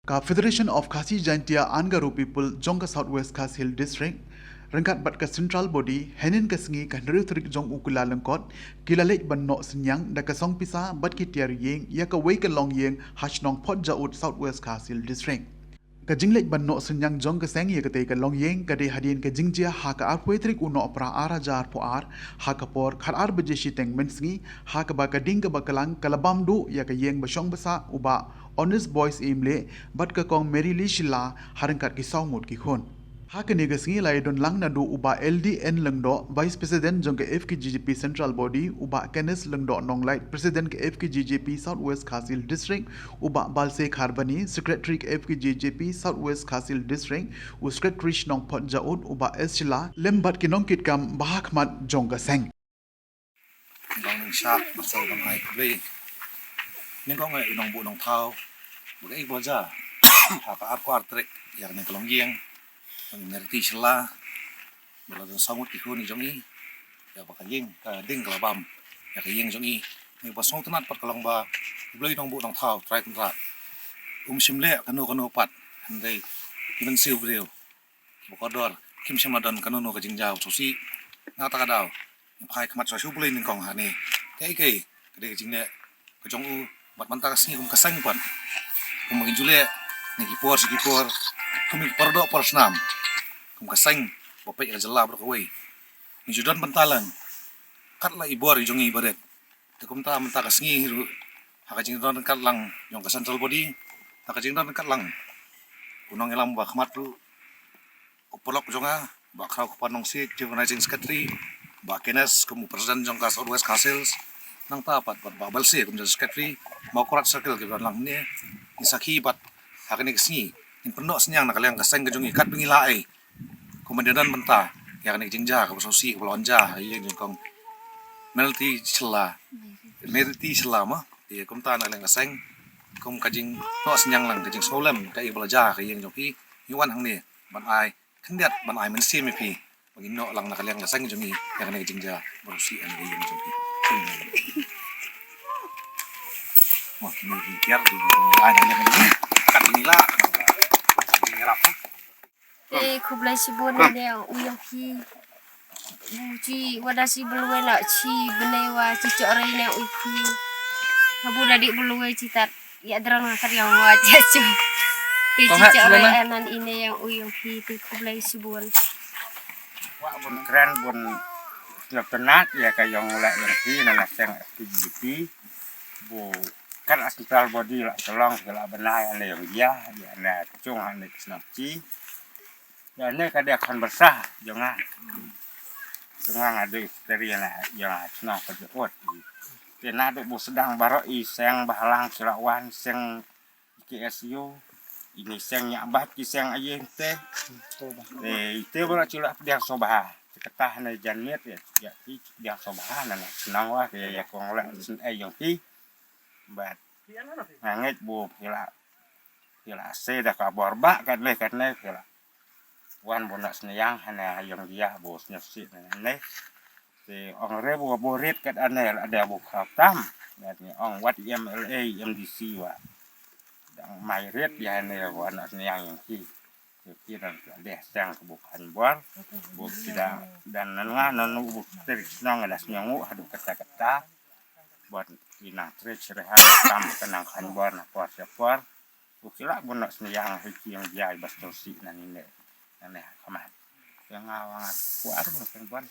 Ka Federation of Khasi Jaintia Angaru people Jongka Southwest Khas Hill District rengkat bat ka central body henin ka sengi ka nerutrik jong ukula lengkot kilalek ban no senyang da ka song pisa bat ki tiar yeng ya ka wei ka long yeng hashnong pot jaut Southwest Khas Hill District ka jinglek ban no senyang jong ka seng ya ka te ka long yeng ka de hadin ka jingjia ha ka arpoetrik uno pra ara jar po ar ha ka por khar ar beje shiteng mensengi ha ka ba ka ding ka ba kalang kalabam du ya ka yeng ba shong basa uba honest boys imle bat ka kong Mary Lee Shila harangkat ki saumut ki khon ha ka nega singi lai don lang na do uba LDN lengdo vice president jong ka FKGGP central body uba Kenneth lengdo nong light president ka FKGGP Southwest Khas Hill District uba Balse Kharbani secretary ka FKGGP Southwest Khas Hill District u secretary nong pot jaut uba S Shila lembat ki nong kit kam bahak mat jong ka seng Nong shark masal kam hai play ning ko ngai nong bu nong thau bu ei bo ja ha ka ap kwar trek yang ne kalong yeng nong nerti sela bela don samut ki khuni jong i ya ba ka yeng ka ding kala bam ya ka yeng jong i ni ba song tanat pat kalong ba blei nong bu nong thau trai kan rat simle kanu pat handai kimen siu breu bu ko dor kim shamadon kanu no ka jingjao sosi na ta ka dau phai khamat so su blei ning kong ha ni kai kai ka de jingle ka jong u bat manta ka singi kum ka sang pan kum magin jule ni ki por kum pardo por snam kum ka sang bo pe ka jala bro ka wei ni judan pantalang kat la ibor jong i baret te kum ta manta ka singi ru ha ka jing don kat lang jong ka central body ta ka jing don kat lang kunong elam ba khamat ru upolok jonga ba khrau ka panong si organizing secretary ba kenes kum president jong ka Southwest Khas Hills nang ta pat ba balse kum jong secretary mau kurat circle ke lang ni isaki pat hakani kesni in pendo senyang nak yang kaseng ke jong ikat pengila ai komandan benta ya kan jingja ka sosi ka lonja ye jong kong melti sela ma ye kum ta nak yang kaseng kum kajing no senyang lang kajing solem ka i belaja ka ye jong pi yuan hang ni ban ai khendiat ban ai men si me pi bagi no lang nak yang kaseng jong i ya kan jingja sosi an ye jong pi wah ni biar di ada yang kat inilah ngerap kublai sibun dia uyoki buji wadasi belue la chi benewa ci core ne uki habu dadik belue citat ya drang akar yang wajah cu ci core anan ini yang uyoki tu kublai sibun wa bun keren bun penat ya kayong la yang ki na seng FKGP bu kan central body la tolong la benai ane yang dia na cung ane snapci ya ne kada kan bersah jangan ada dari na yang snap ot kena do bu sedang baro i seng bahalang kirawan seng KSU ini seng nya bah ki seng aye teh te bora cula dia sobah ketah na janit ya ki dia sobah na senang wah ya kong la yang ki bat nganget bu hila se da ka borba kan le hila wan bonak senyang hana yang dia bu nyusi ne te ong re bu borit kat anel ada bu khatam ni ong wat MLA MDC wa dang mai ret ya ne wan senyang yang ki dan deh sang kebukan buar bu tidak dan nan bu tersenang ada senyangu hadu kata-kata buat ina trecherehan tam kenang kan buar na por sepor ukila bonak senyang hiki yang dia bas tosi nan ini kamat yang awang buar bukan buar